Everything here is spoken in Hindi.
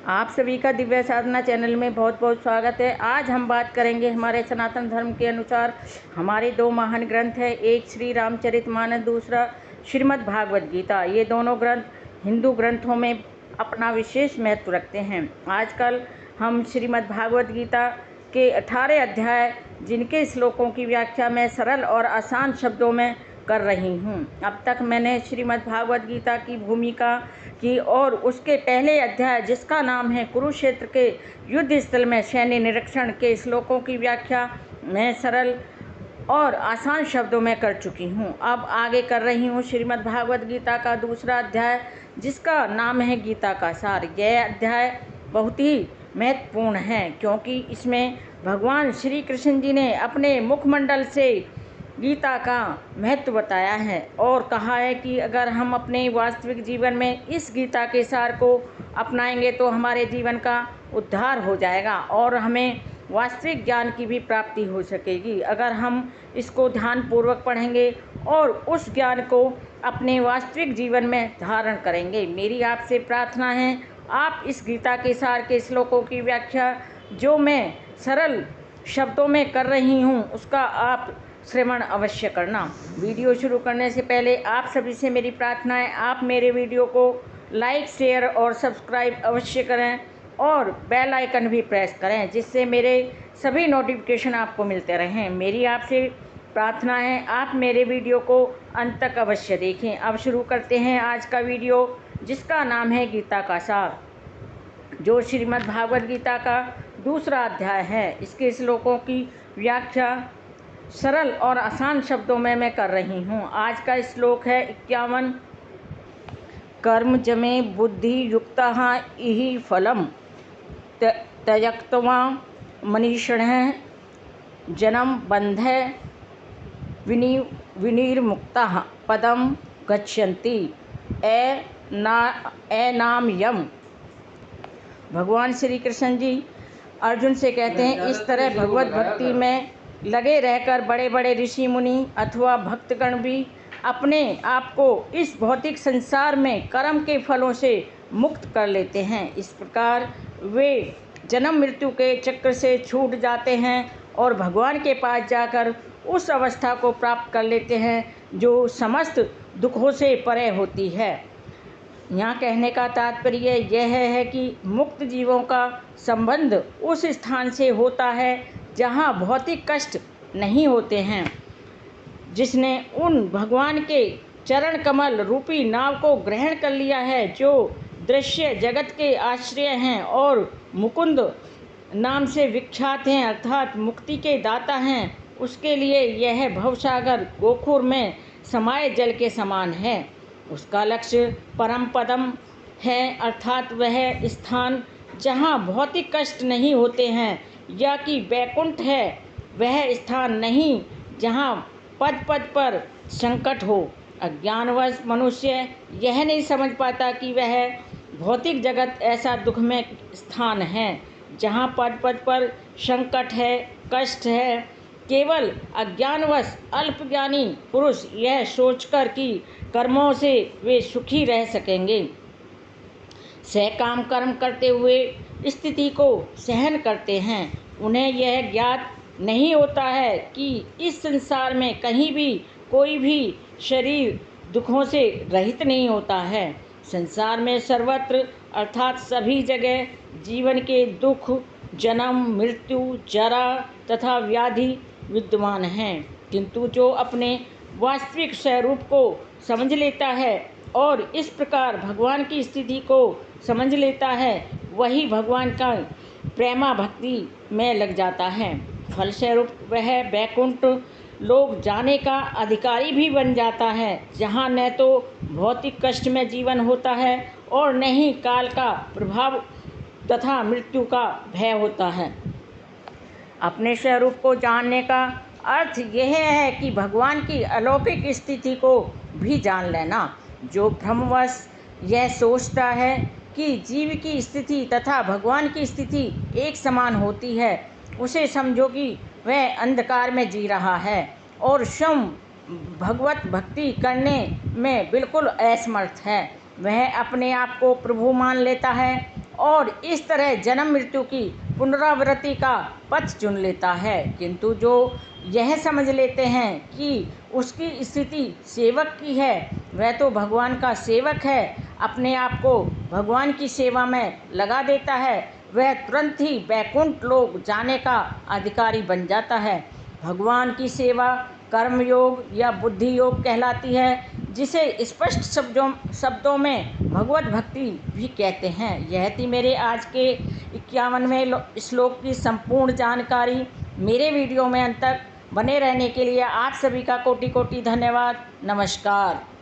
आप सभी का दिव्य साधना चैनल में बहुत बहुत स्वागत है। आज हम बात करेंगे हमारे सनातन धर्म के अनुसार हमारे दो महान ग्रंथ हैं, एक श्री रामचरितमानस, दूसरा श्रीमद् भागवत गीता। ये दोनों ग्रंथ हिंदू ग्रंथों में अपना विशेष महत्व रखते हैं। आजकल हम श्रीमद् भागवत गीता के 18 अध्याय जिनके श्लोकों की व्याख्या मैं सरल और आसान शब्दों में कर रही हूँ। अब तक मैंने श्रीमद् भागवत गीता की भूमिका की और उसके पहले अध्याय जिसका नाम है कुरुक्षेत्र के युद्ध स्थल में सैन्य निरीक्षण के श्लोकों की व्याख्या मैं सरल और आसान शब्दों में कर चुकी हूँ। अब आगे कर रही हूँ श्रीमद् भागवत गीता का दूसरा अध्याय जिसका नाम है गीता का सार। यह अध्याय बहुत ही महत्वपूर्ण है क्योंकि इसमें भगवान श्री कृष्ण जी ने अपने मुखमंडल से गीता का महत्व बताया है और कहा है कि अगर हम अपने वास्तविक जीवन में इस गीता के सार को अपनाएंगे तो हमारे जीवन का उद्धार हो जाएगा और हमें वास्तविक ज्ञान की भी प्राप्ति हो सकेगी अगर हम इसको ध्यानपूर्वक पढ़ेंगे और उस ज्ञान को अपने वास्तविक जीवन में धारण करेंगे। मेरी आपसे प्रार्थना है आप इस गीता के सार के श्लोकों की व्याख्या जो मैं सरल शब्दों में कर रही हूँ उसका आप श्रवण अवश्य करना। वीडियो शुरू करने से पहले आप सभी से मेरी प्रार्थना है आप मेरे वीडियो को लाइक, शेयर और सब्सक्राइब अवश्य करें और बेल आइकन भी प्रेस करें जिससे मेरे सभी नोटिफिकेशन आपको मिलते रहें। मेरी आपसे प्रार्थना है आप मेरे वीडियो को अंत तक अवश्य देखें। अब शुरू करते हैं आज का वीडियो जिसका नाम है गीता का सार, जो श्रीमद् भागवत गीता का दूसरा अध्याय है। इसके श्लोकों की व्याख्या सरल और आसान शब्दों में मैं कर रही हूँ। आज का श्लोक है 51। कर्म जमे बुद्धि युक्तः इहि फलम त्यक्त्वा मनीषिणः जन्म बन्धः विनिर्मुक्तः पदम गच्छन्ति एनाम यम। भगवान श्री कृष्ण जी अर्जुन से कहते हैं इस तरह भगवत भक्ति में लगे रहकर बड़े बड़े ऋषि मुनि अथवा भक्तगण भी अपने आप को इस भौतिक संसार में कर्म के फलों से मुक्त कर लेते हैं। इस प्रकार वे जन्म मृत्यु के चक्र से छूट जाते हैं और भगवान के पास जाकर उस अवस्था को प्राप्त कर लेते हैं जो समस्त दुखों से परे होती है। यहाँ कहने का तात्पर्य यह है कि मुक्त जीवों का संबंध उस स्थान से होता है जहाँ भौतिक कष्ट नहीं होते हैं। जिसने उन भगवान के चरण कमल रूपी नाव को ग्रहण कर लिया है जो दृश्य जगत के आश्रय हैं और मुकुंद नाम से विख्यात हैं अर्थात मुक्ति के दाता हैं, उसके लिए यह भवसागर गोखुर में समाये जल के समान है। उसका लक्ष्य परम पदम है अर्थात वह स्थान जहाँ भौतिक कष्ट नहीं होते हैं, या कि वैकुंठ है वह स्थान नहीं जहाँ पद पद पर संकट हो। अज्ञानवश मनुष्य यह नहीं समझ पाता कि वह भौतिक जगत ऐसा दुखमय स्थान है जहाँ पद पद पर संकट है, कष्ट है। केवल अज्ञानवश अल्पज्ञानी पुरुष यह सोचकर कि कर्मों से वे सुखी रह सकेंगे सकाम कर्म करते हुए स्थिति को सहन करते हैं। उन्हें यह ज्ञात नहीं होता है कि इस संसार में कहीं भी कोई भी शरीर दुखों से रहित नहीं होता है। संसार में सर्वत्र अर्थात सभी जगह जीवन के दुख, जन्म, मृत्यु, जरा तथा व्याधि विद्यमान हैं, किंतु जो अपने वास्तविक स्वरूप को समझ लेता है और इस प्रकार भगवान की स्थिति को समझ लेता है वही भगवान का प्रेमा भक्ति में लग जाता है। फलस्वरूप वह वैकुंठ लोक जाने का अधिकारी भी बन जाता है जहाँ न तो भौतिक कष्ट में जीवन होता है और न ही काल का प्रभाव तथा मृत्यु का भय होता है। अपने स्वरूप को जानने का अर्थ यह है कि भगवान की अलौकिक स्थिति को भी जान लेना। जो भ्रमवश यह सोचता है कि जीव की स्थिति तथा भगवान की स्थिति एक समान होती है उसे समझो कि वह अंधकार में जी रहा है और स्वयं भगवत भक्ति करने में बिल्कुल असमर्थ है। वह अपने आप को प्रभु मान लेता है और इस तरह जन्म मृत्यु की पुनरावृत्ति का पथ चुन लेता है। किंतु जो यह समझ लेते हैं कि उसकी स्थिति सेवक की है, वह तो भगवान का सेवक है, अपने आप को भगवान की सेवा में लगा देता है, वह तुरंत ही वैकुंठ लोक जाने का अधिकारी बन जाता है। भगवान की सेवा कर्म योग या बुद्धि योग कहलाती है, जिसे स्पष्ट शब्दों में भगवत भक्ति भी कहते हैं। यह थी मेरे आज के 51वें श्लोक की संपूर्ण जानकारी। मेरे वीडियो में अंत तक बने रहने के लिए आप सभी का कोटि कोटि धन्यवाद। नमस्कार।